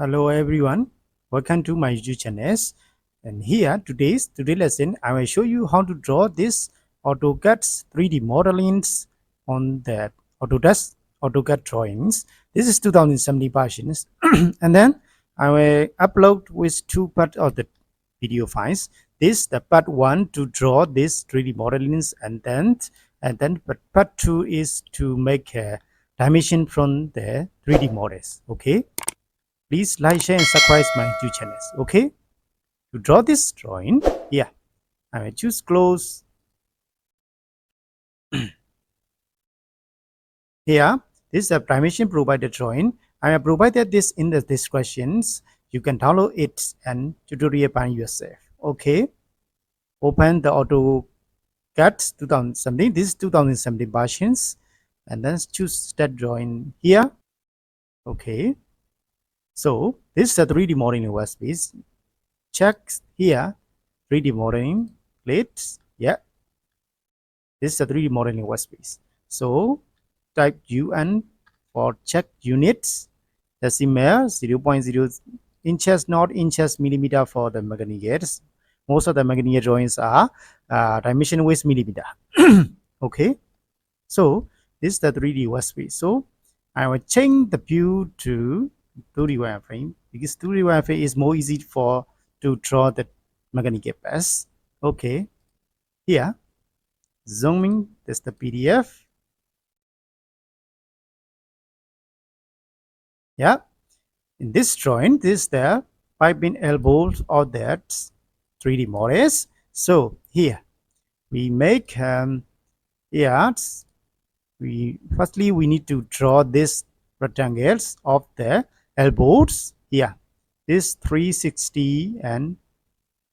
Hello everyone, welcome to my YouTube channel. And here today's lesson, I will show you how to draw this AutoCAD 3D modelings on the AutoCAD drawings. This is 2017 versions, and then I will upload with two parts of the video files. This the part one to draw this 3D modelings, and then part two is to make a dimension from the 3D models. Okay. Please like, share, and subscribe my YouTube channels. Okay. To draw this drawing, yeah, I will choose close. Here, this is a dimension provided drawing. I have provided this in the descriptions. You can download it and tutorial by yourself. Okay. Open the AutoCAD 2017. This is 2017 versions, and then choose that drawing here. Okay. So this is a 3D modeling workspace. Check here 3D modeling. Click. Yeah. This is a 3D modeling workspace. So type UN for check units, decimal 0.0 inches, not inches, millimeter for the magnifiers. Most of the magnifier drawings are dimension with millimeter. Okay, so this is the 3D workspace. So I will change the view to 2D wireframe because 2D wireframe is more easy for to draw the magnifier best. Okay, here zooming, that's the PDF. Yeah, in this drawing, this is the piping elbows of that 3D models. So here we make firstly we need to draw this rectangles of the elbows. Yeah, this 360 and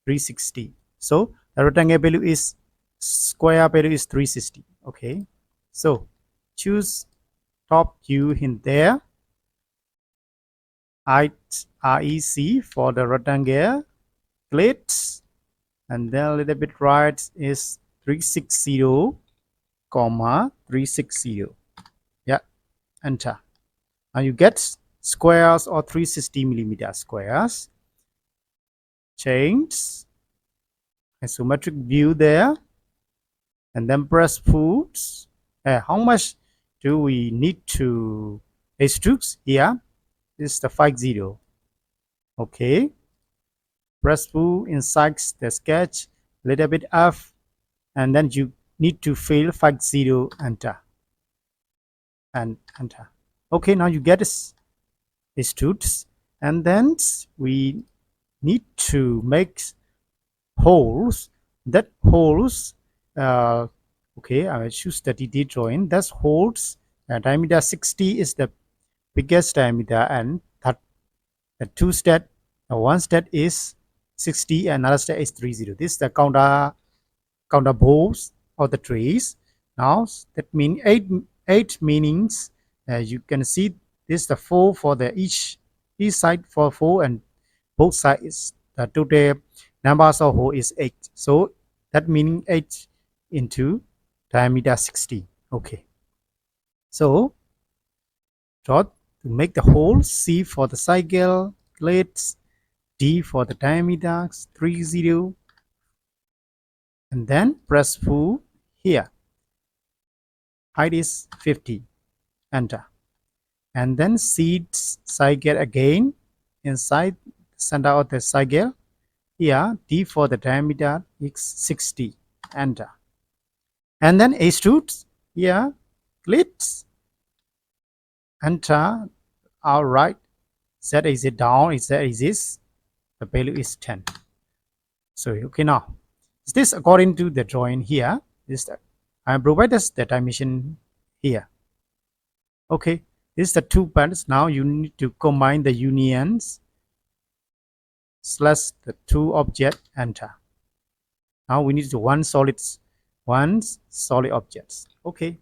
360. So the rectangle value is square value is 360. Okay, so choose top view in there. REC for the rectangle, click, and then a little bit right is 360, comma 360. Yeah, enter. Now you get squares or 360 millimeter squares. Change isometric view there, and then press pull. How much do we need to extrude here? This is the 50. Okay, Presspull inside the sketch, little bit up, and then you need to fill 50, enter, and enter. Okay, now you get this extrudes, and then we need to make holes. That holes, okay, I will choose the DD drawing. That's holes. Diameter 60 is the biggest diameter, and that the two step, one step is 60, and another step is 30. This is the counter balls of the trees. Now that means eight meanings. You can see this is the 4 for the each side for 4, and both sides the total numbers of hole is 8. So that meaning 8 into diameter 60. Okay, so draw to make the hole. C for the cycle, plates, D for the diameter 30, and then press pull here. Height is 50, enter, and then seed cycle again inside the center of the cycle. Here D for the diameter is 60, enter, and then extrude here, click, enter. All right, Z is it down, Z is this, the value is 10. So okay, now is this according to the drawing here? This I provided the dimension here. Okay, this is the two parts. Now you need to combine the unions slash the two object, enter. Now we need to one solid objects. Okay.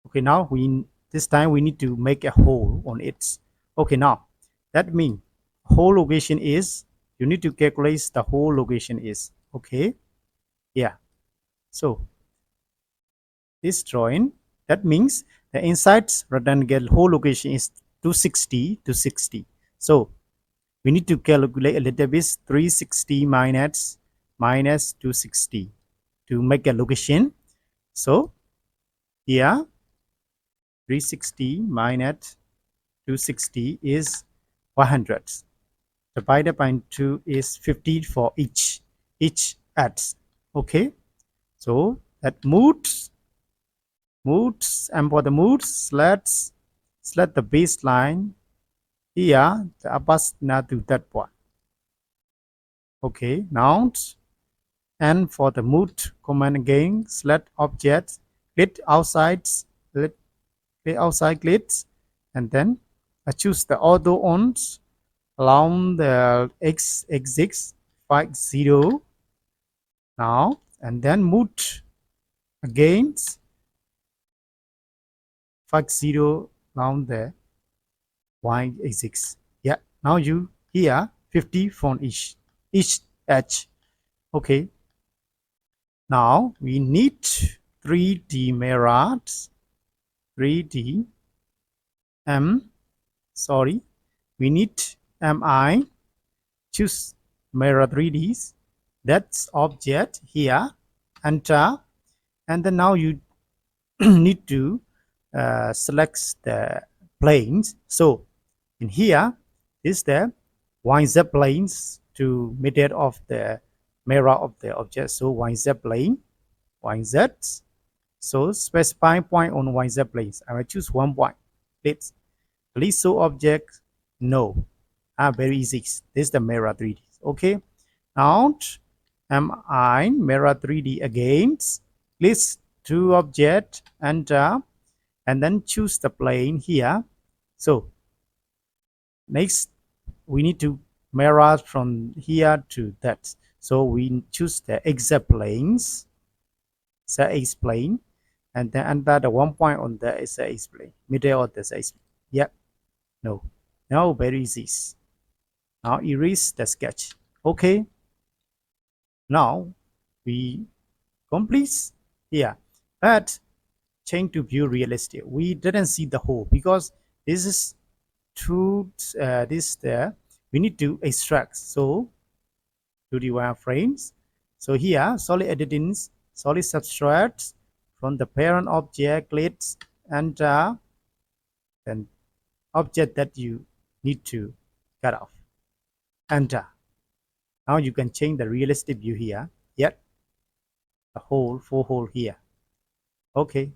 Okay, now this time we need to make a hole on it. Okay, now that means hole location is, you need to calculate the hole location is. Okay, yeah, so this drawing, that means the inside rectangle hole location is 260 to 60. So we need to calculate a little bit 360 minus 260 to make a location. So here 360 minus 260 is 100. Divided by 2 is 50 for each edge. Okay, so that moods, and for the moods, let's select the baseline here, the upper now to that point. Okay, now and for the mood command again, select object, click outside, click outside clips, and then I choose the auto on along the x axis 50 now, and then mood again 50 around the y axis. Yeah, now you here 50 from each edge. Okay, now we need 3D mirrors, 3D sorry, we need mi, choose mirror 3ds, that's object here, enter, and then now you need to select the planes. So in here is the YZ planes to middle of the mirror of the object. So YZ plane, YZ. So specify point on YZ planes. I will choose one point. Please show object. No. Very easy. This is the mirror 3D. Okay. Now MI mirror 3D again. List two object, enter, and then choose the plane here. So next we need to mirror from here to that. So we choose the exact planes, the X plane, and then enter the one point on the X plane, middle of the X. Yep. No. No, very easy. Now erase the sketch. Okay. Now we complete here, but change to view realistic. We didn't see the whole because this is to this there. We need to extract. So to the wireframes. So here solid editing, solid subtract from the parent object, click, enter, then object that you need to cut off, enter. Now you can change the realistic view here. Yet the whole full hole here. Okay,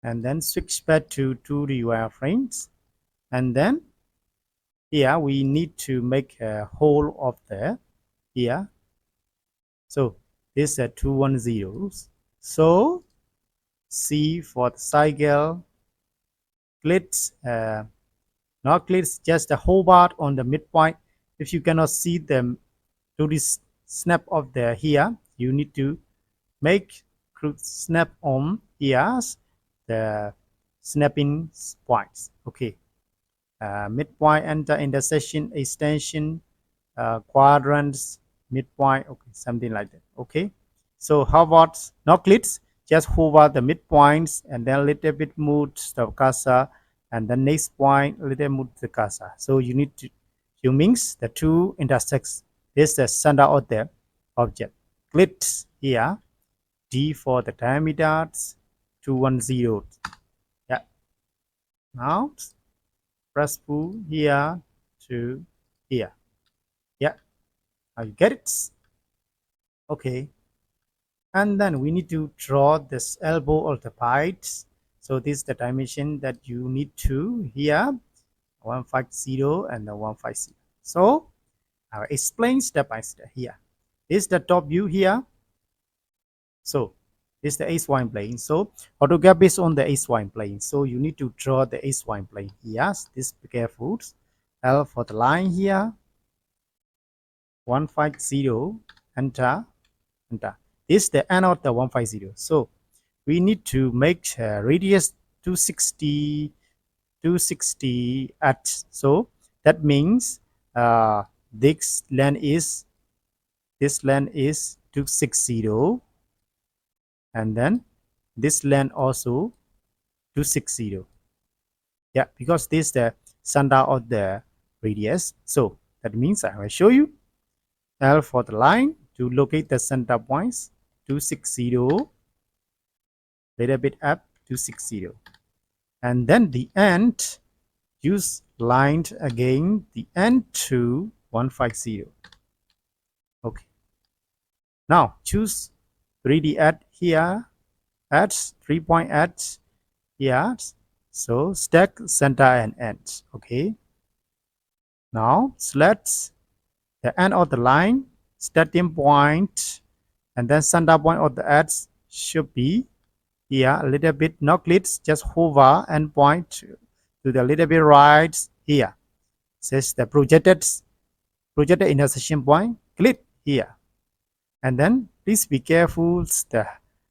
and then switch back to 2D wireframes, and then here we need to make a hole of the here. So this is 210. So C for the cycle, clicks, not clicks, just the whole bar on the midpoint. If you cannot see them to this snap of the here, you need to make snap on here the snapping points. Okay, midpoint, enter, intersection, extension, quadrants, midpoint. Okay, something like that. Okay, so how about not clicks? Just hover the midpoints and then a little bit move the cursor, and the next point a little move the cursor. So you need to mix the two intersects. This is the center of the object. Clicks here. D for the diameter, 210. Yeah. Now Presspull here to here. Yeah. Now you get it. Okay. And then we need to draw this elbow of the bites. So this is the dimension that you need to here, 150 and the 150. So I will explain step by step here. This is the top view here. So this is the H1 plane. So AutoCAD based on the H1 plane. So you need to draw the H1 plane. Yes, this be careful. L for the line here. 150. Enter. Enter. This is the end of the 150. So we need to make radius 260 at. So that means this length is 260, and then this length also 260. Yeah, because this is the center of the radius. So that means I will show you L for the line to locate the center points 260, little bit up 260, and then the end use line again the end to 150. Okay, now choose 3D add here, add 3-point add here, so stack center and end. Okay, now select the end of the line, starting point, and then center point of the edge should be here a little bit, not click, just hover and point to the little bit right here. Says the projected intersection point, click here. And then please be careful the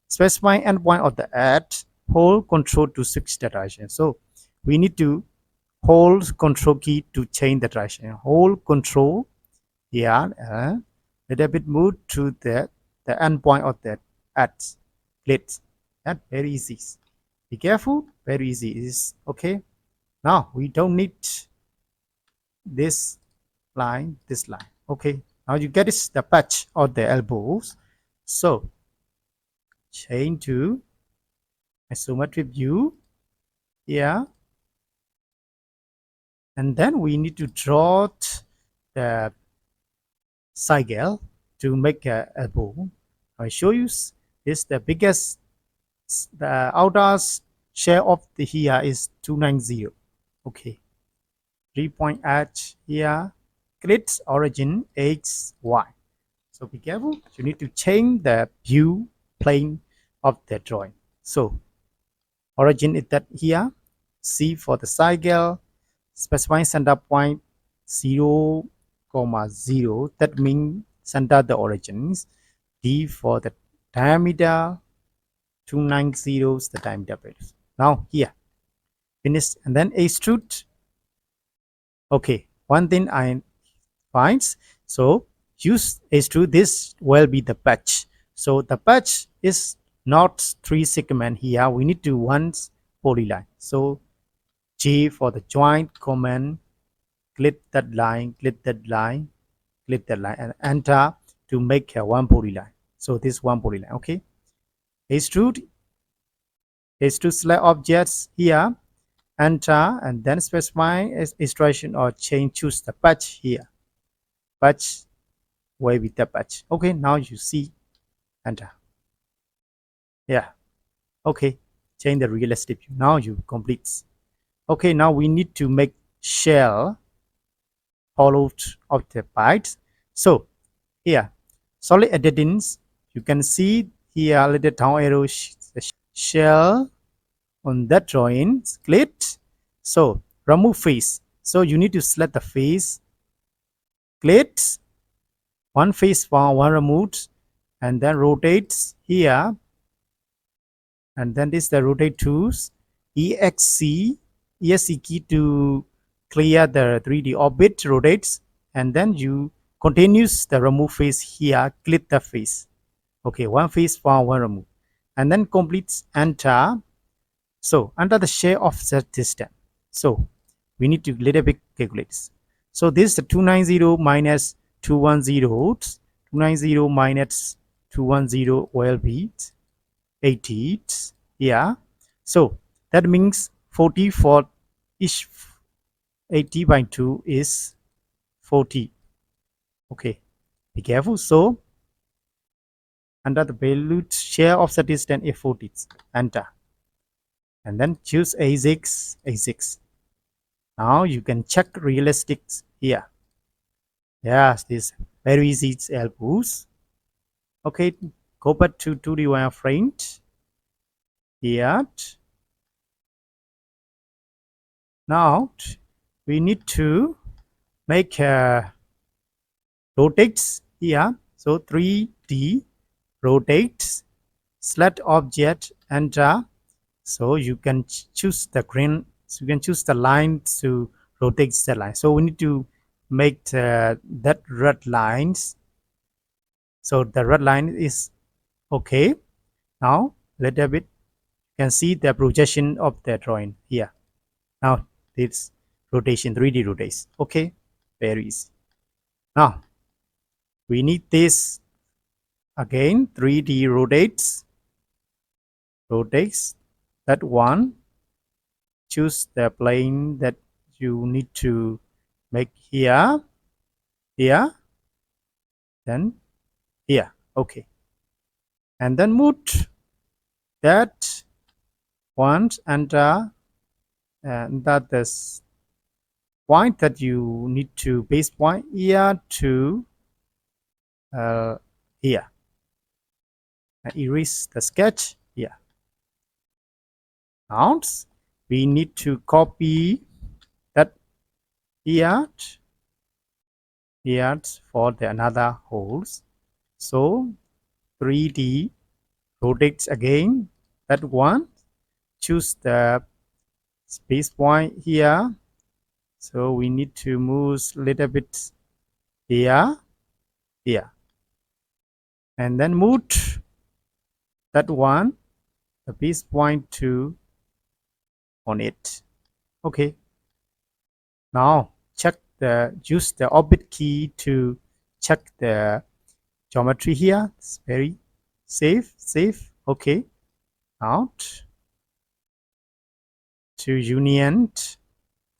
specifying endpoint of the edge, hold control to switch the direction. So we need to hold control key to change the direction. Hold control here, little bit move to the endpoint of the edge. Click. That very easy. Be careful, very easy. Is okay. Now we don't need this line, this line. Okay. Now you get is the patch of the elbows. So change to isometric view here, and then we need to draw the cycle to make a elbow. I show you this the biggest, the outer share of the here is 290. Okay, 3-point edge here, click origin X Y. So be careful, you need to change the view plane of the drawing. So origin is that here, C for the cycle, specifying center point 0, 0, that means center the origins. D for the diameter, 290 is the diameter. Now here, finish, and then extrude. Okay, one thing I find, so use extrude, this will be the patch. So the patch is not 3 segment here, we need to one polyline. So J for the joint command, click that line, click that line, click that line, and enter to make a one polyline. So this one polyline. Okay, extrude select objects here, enter, and then specify extrusion or change, choose the patch here, patch way with the patch. Okay, now you see, enter. Yeah, okay, change the realistic view. Now you complete. Okay, now we need to make shell hollowed of the bytes. So here, solid editings, you can see here a little down arrow shell on that drawing, click. So remove face. So you need to select the face, click, one face found, one removed, and then rotate here, and then this the rotate tools, EXC key to clear the 3D orbit, rotates, and then you continues the remove face here, click the face. Okay, one face found, one remove, and then completes, enter. So under the share offset distance, so we need to little bit calculate. So this is the 290 minus 210, 290 minus 210 will be 80. Yeah, so that means 40 for each 80 by 2 is 40. Okay, be careful. So under the value share of the distance is 40, enter, and then choose A6. Now you can check realistic here. Yes, this very easy elbows. Okay, go back to 2D wireframe here. Now we need to make rotates here. So 3D rotates, select object, enter. So you can choose the green, so you can choose the line to rotate the line. So we need to make that red lines. So the red line is okay. Now little bit you can see the projection of the drawing here. Now this rotation, 3D rotates. Okay, very easy. Now we need this again. 3D rotates. That one. Choose the plane that you need to make here, here, then here. Okay, and then move that one, and that is point that you need to base point here to here. Erase the sketch here. Now we need to copy that here for the another holes. So 3D rotates again. That one. Choose the space point here. So we need to move a little bit here, here, and then move that one, the base point to on it. Okay. Now use the orbit key to check the geometry here. It's very safe. Okay. Now to union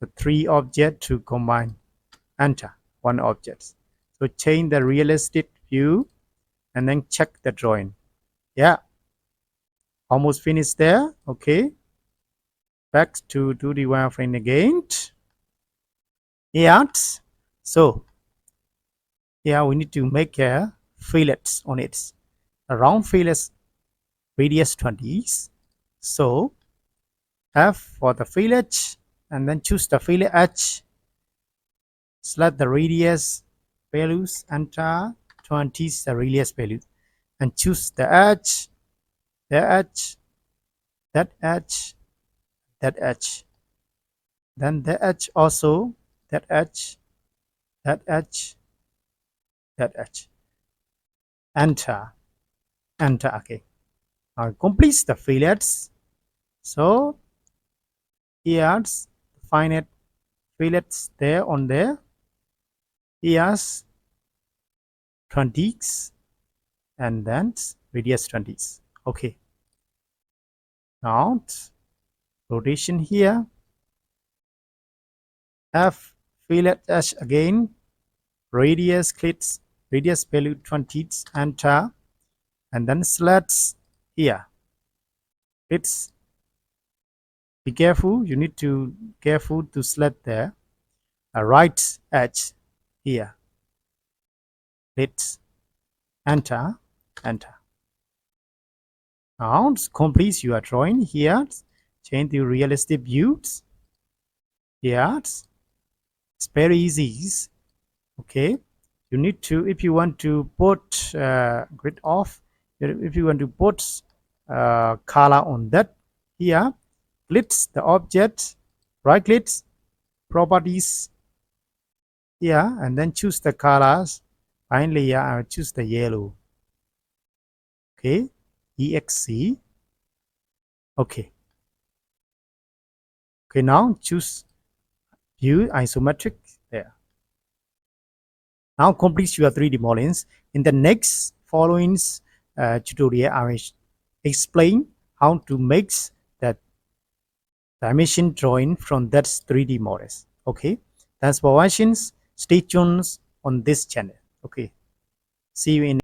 the three objects to combine. Enter one object. So change the realistic view and then check the drawing. Yeah, almost finished there. Okay, back to 2D wireframe again. Yes. So here we need to make a fillet on it. A round fillet, radius 20. So F for the fillet, and then choose the fillet edge. Select the radius values, enter 20 is the radius value, and choose the edge, that edge, then the edge also, that edge, enter again. Now complete the fillets. So here's finite fillets there on there. Here's 20s and then radius 20s. Okay. Now rotation here. F fillet edge again. Radius clicks, radius value 20s, enter, and then slats here. It's be careful. You need to careful to select the right edge here. Let's enter. Now complete your drawing here. Change the realistic views. Here, it's very easy. Okay, you need to, if you want to put grid off, if you want to put color on that, here click the object, right click, properties here, and then choose the colors. Finally here I will choose the yellow. Okay, EXC. Okay, now choose view isometric there. Now complete your 3D models. In the next following tutorial, I will explain how to make that dimension drawing from that 3D models. Okay, thanks for watching. Stay tuned on this channel. Okay, see you in